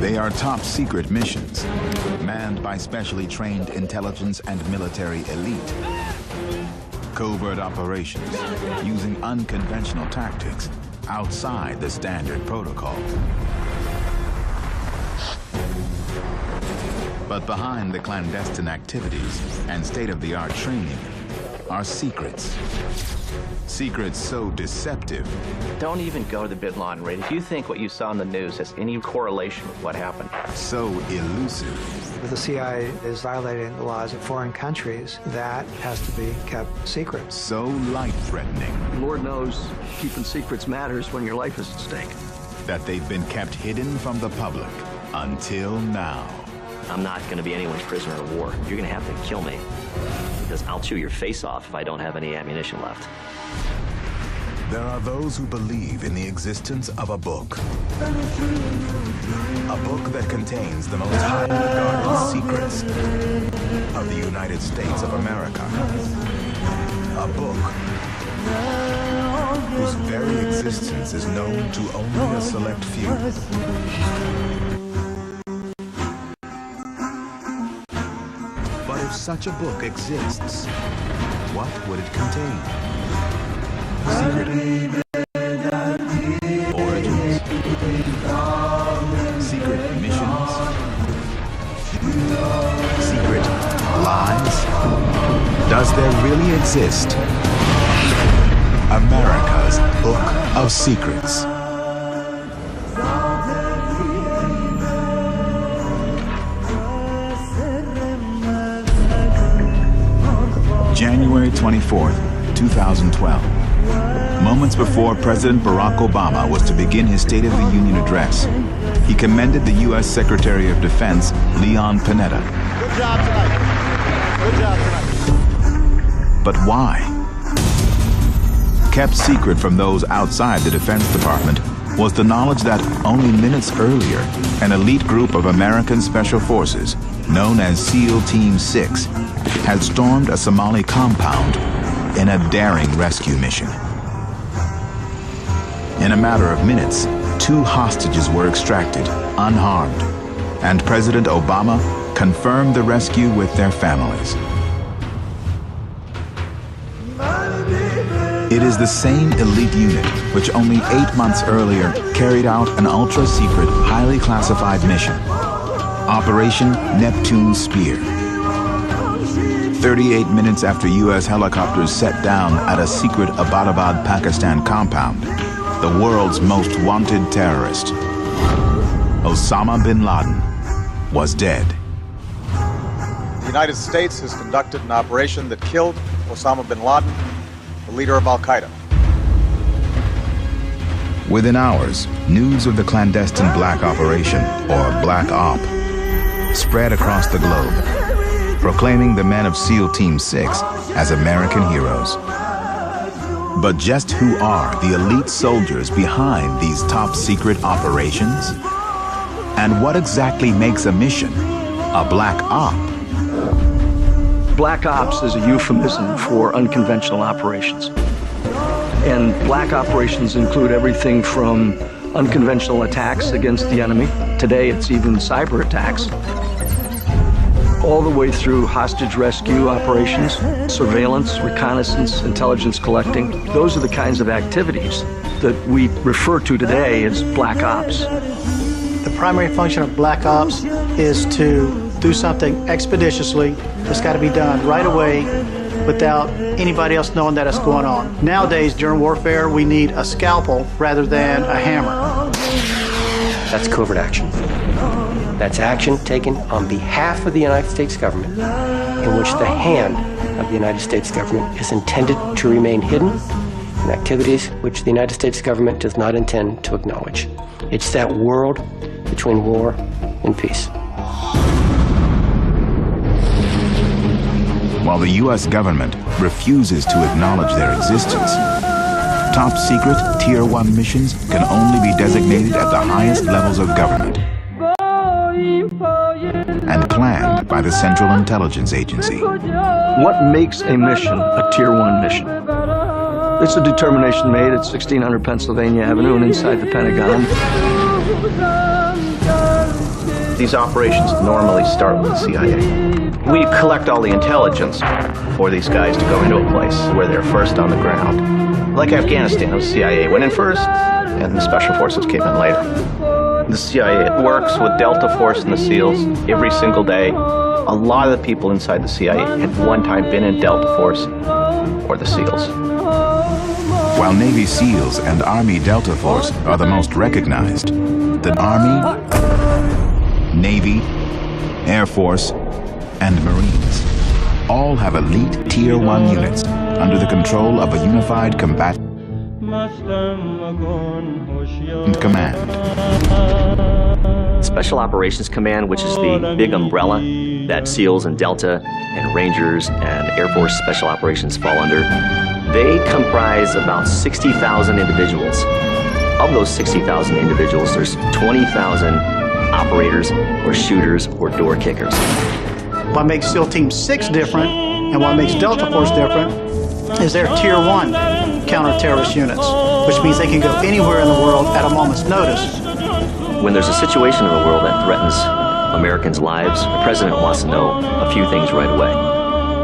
They are top-secret missions, manned by specially trained intelligence and military elite. Covert operations, using unconventional tactics outside the standard protocol. But behind the clandestine activities and state-of-the-art training are secrets. Secrets so deceptive. Don't even go to the bin Laden raid if you think what you saw in the news has any correlation with what happened. So elusive. If the CIA is violating the laws of foreign countries, that has to be kept secret. So life-threatening. Lord knows keeping secrets matters when your life is at stake. That they've been kept hidden from the public until now. I'm not going to be anyone's prisoner of war. You're going to have to kill me, because I'll chew your face off if I don't have any ammunition left. There are those who believe in the existence of a book. A book that contains the most highly regarded secrets of the United States of America. A book whose very existence is known to only a select few. But if such a book exists, what would it contain? Secret origins, secret missions, secret lies. Does there really exist America's Book of Secrets? January 24th, 2012. Moments before President Barack Obama was to begin his State of the Union address, he commended the U.S. Secretary of Defense, Leon Panetta. Good job tonight. Good job tonight. But why? Kept secret from those outside the Defense Department was the knowledge that only minutes earlier, an elite group of American Special Forces, known as SEAL Team 6, had stormed a Somali compound in a daring rescue mission. In a matter of minutes, 2 hostages were extracted, unharmed, and President Obama confirmed the rescue with their families. It is the same elite unit which only 8 months earlier carried out an ultra-secret, highly classified mission, Operation Neptune Spear. 38 minutes after U.S. helicopters set down at a secret Abbottabad, Pakistan compound, the world's most wanted terrorist, Osama bin Laden, was dead. The United States has conducted an operation that killed Osama bin Laden, the leader of Al-Qaeda. Within hours, news of the clandestine black operation, or Black Op, spread across the globe, proclaiming the men of SEAL Team 6 as American heroes. But just who are the elite soldiers behind these top-secret operations? And what exactly makes a mission a Black Op? Black Ops is a euphemism for unconventional operations. And black operations include everything from unconventional attacks against the enemy. Today it's even cyber attacks. All the way through hostage rescue operations, surveillance, reconnaissance, intelligence collecting. Those are the kinds of activities that we refer to today as Black Ops. The primary function of Black Ops is to do something expeditiously. It's got to be done right away without anybody else knowing that it's going on. Nowadays, during warfare, we need a scalpel rather than a hammer. That's covert action. That's action taken on behalf of the United States government, in which the hand of the United States government is intended to remain hidden, and activities which the United States government does not intend to acknowledge. It's that world between war and peace. While the U.S. government refuses to acknowledge their existence, top-secret Tier 1 missions can only be designated at the highest levels of government and planned by the Central Intelligence Agency. What makes a mission a Tier 1 mission? It's a determination made at 1600 Pennsylvania Avenue and inside the Pentagon. These operations normally start with the CIA. We collect all the intelligence for these guys to go into a place where they're first on the ground. Like Afghanistan, the CIA went in first, and the Special Forces came in later. The CIA works with Delta Force and the SEALs every single day. A lot of the people inside the CIA had one time been in Delta Force or the SEALs. While Navy SEALs and Army Delta Force are the most recognized, the Army, Navy, Air Force, and Marines all have elite Tier 1 units under the control of a unified combatant command. Special Operations Command, which is the big umbrella that SEALs and Delta and Rangers and Air Force Special Operations fall under, they comprise about 60,000 individuals. Of those 60,000 individuals, there's 20,000 operators or shooters or door kickers. What makes SEAL Team 6 different and what makes Delta Force different is they're Tier 1 counter-terrorist units, which means they can go anywhere in the world at a moment's notice. When there's a situation in the world that threatens Americans' lives, the president wants to know a few things right away.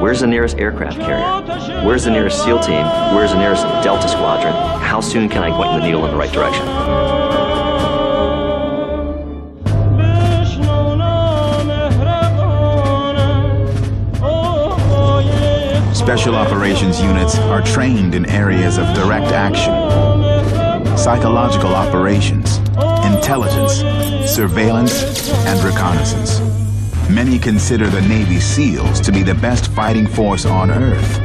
Where's the nearest aircraft carrier? Where's the nearest SEAL team? Where's the nearest Delta squadron? How soon can I point the needle in the right direction? Special operations units are trained in areas of direct action, psychological operations, intelligence, surveillance, and reconnaissance. Many consider the Navy SEALs to be the best fighting force on Earth,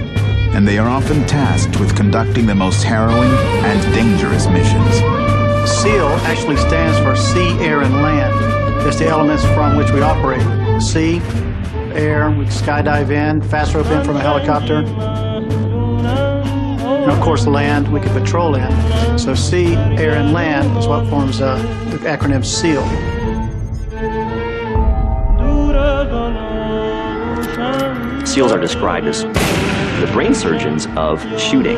and they are often tasked with conducting the most harrowing and dangerous missions. SEAL actually stands for Sea, Air, and Land. It's the elements from which we operate. Sea, air, we skydive in, fast rope in from a helicopter. And of course land, we can patrol in. So sea, air, and land is what forms the acronym SEAL. SEALs are described as the brain surgeons of shooting.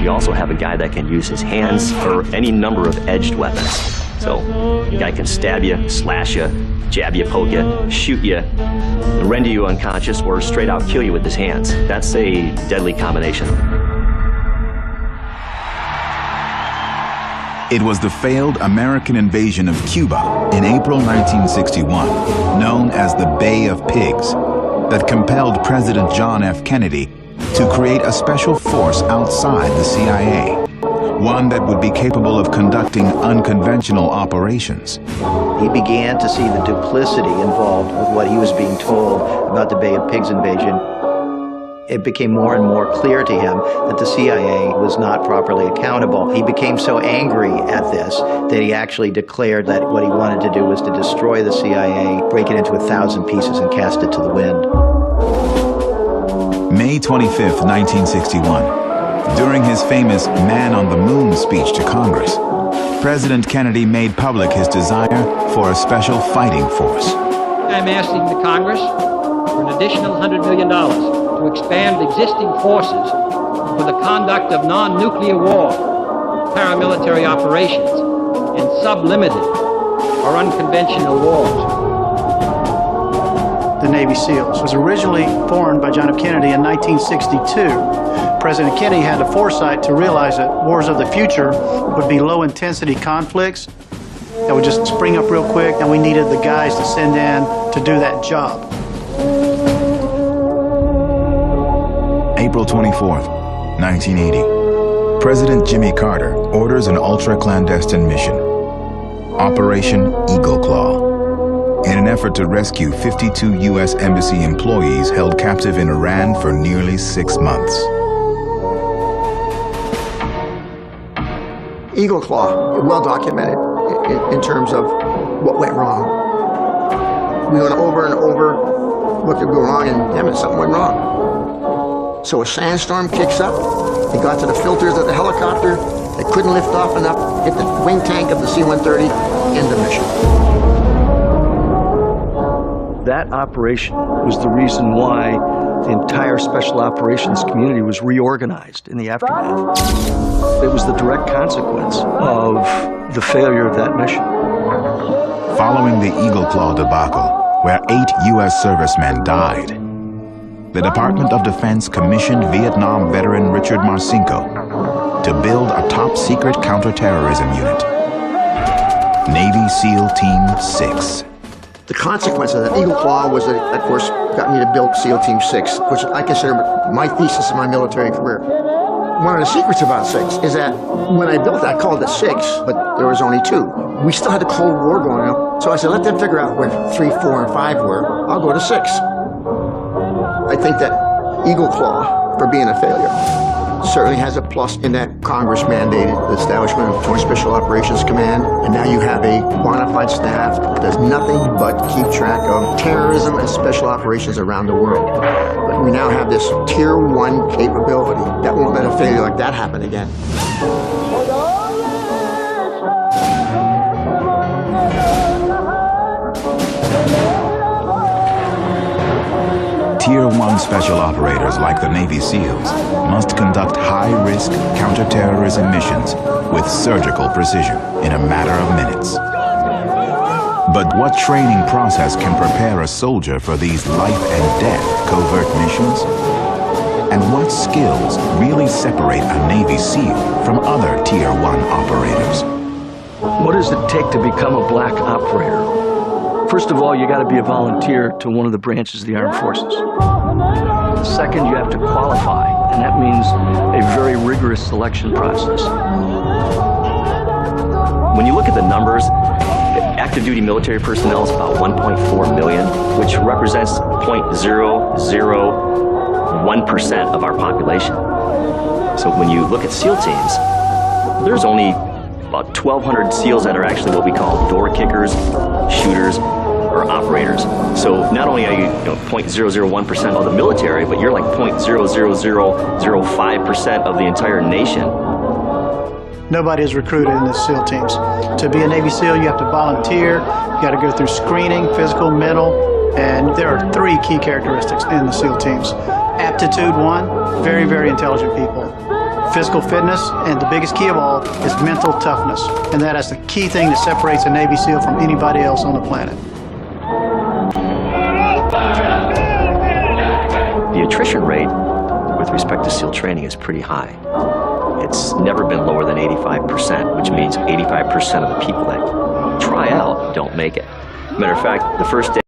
We also have a guy that can use his hands for any number of edged weapons. So the guy can stab you, slash you, jab you, poke you, shoot you, render you unconscious, or straight out kill you with his hands. That's a deadly combination. It was the failed American invasion of Cuba in April 1961, known as the Bay of Pigs, that compelled President John F. Kennedy to create a special force outside the CIA, one that would be capable of conducting unconventional operations. He began to see the duplicity involved with what he was being told about the Bay of Pigs invasion. It became more and more clear to him that the CIA was not properly accountable. He became so angry at this that he actually declared that what he wanted to do was to destroy the CIA, break it into 1,000 pieces and cast it to the wind. May 25, 1961. During his famous Man on the Moon speech to Congress, President Kennedy made public his desire for a special fighting force. I'm asking the Congress for an additional $100 million to expand existing forces for the conduct of non-nuclear war, paramilitary operations, and sublimited or unconventional wars. The Navy SEALs was originally formed by John F. Kennedy in 1962. President Kennedy had the foresight to realize that wars of the future would be low-intensity conflicts that would just spring up real quick, and we needed the guys to send in to do that job. April 24th, 1980. President Jimmy Carter orders an ultra-clandestine mission, Operation Eagle Claw, in an effort to rescue 52 U.S. Embassy employees held captive in Iran for nearly 6 months. Eagle Claw, well documented in terms of what went wrong. We went over and over what could go wrong, and damn it, something went wrong. So a sandstorm kicks up, it got to the filters of the helicopter, they couldn't lift off enough, hit the wing tank of the C-130, end the mission. That operation was the reason why the entire special operations community was reorganized in the aftermath. It was the direct consequence of the failure of that mission. Following the Eagle Claw debacle, where 8 U.S. servicemen died, the Department of Defense commissioned Vietnam veteran Richard Marcinko to build a top-secret counterterrorism unit, Navy SEAL Team 6. The consequence of that Eagle Claw was that, of course, got me to build SEAL Team 6, which I consider my thesis of my military career. One of the secrets about 6 is that when I built that, I called it 6, but there was only 2. We still had the Cold War going on, so I said, let them figure out where 3, 4, and 5 were. I'll go to 6. I think that Eagle Claw, for being a failure, certainly has a plus in that Congress mandated the establishment of Joint Special Operations Command, and now you have a bona fide staff that does nothing but keep track of terrorism and special operations around the world. But we now have this Tier 1 capability that won't let a failure like that happen again. Tier 1 special operators like the Navy SEALs must conduct high-risk counterterrorism missions with surgical precision in a matter of minutes. But what training process can prepare a soldier for these life-and-death covert missions? And what skills really separate a Navy SEAL from other Tier 1 operators? What does it take to become a black operator? First of all, you got to be a volunteer to one of the branches of the armed forces. Second, you have to qualify, and that means a very rigorous selection process. When you look at the numbers, active duty military personnel is about 1.4 million, which represents 0.001% of our population. So when you look at SEAL teams, there's only about 1,200 SEALs that are actually what we call door kickers, shooters, or operators. So not only are you, 0.001% of the military, but you're like 0.00005% of the entire nation. Nobody is recruited in the SEAL teams. To be a Navy SEAL, you have to volunteer, you got to go through screening, physical, mental, and there are 3 key characteristics in the SEAL teams. Aptitude 1, very, very intelligent people. Physical fitness, and the biggest key of all is mental toughness. And that is the key thing that separates a Navy SEAL from anybody else on the planet. The attrition rate with respect to SEAL training is pretty high. It's never been lower than 85%, which means 85% of the people that try out don't make it. Matter of fact, the first day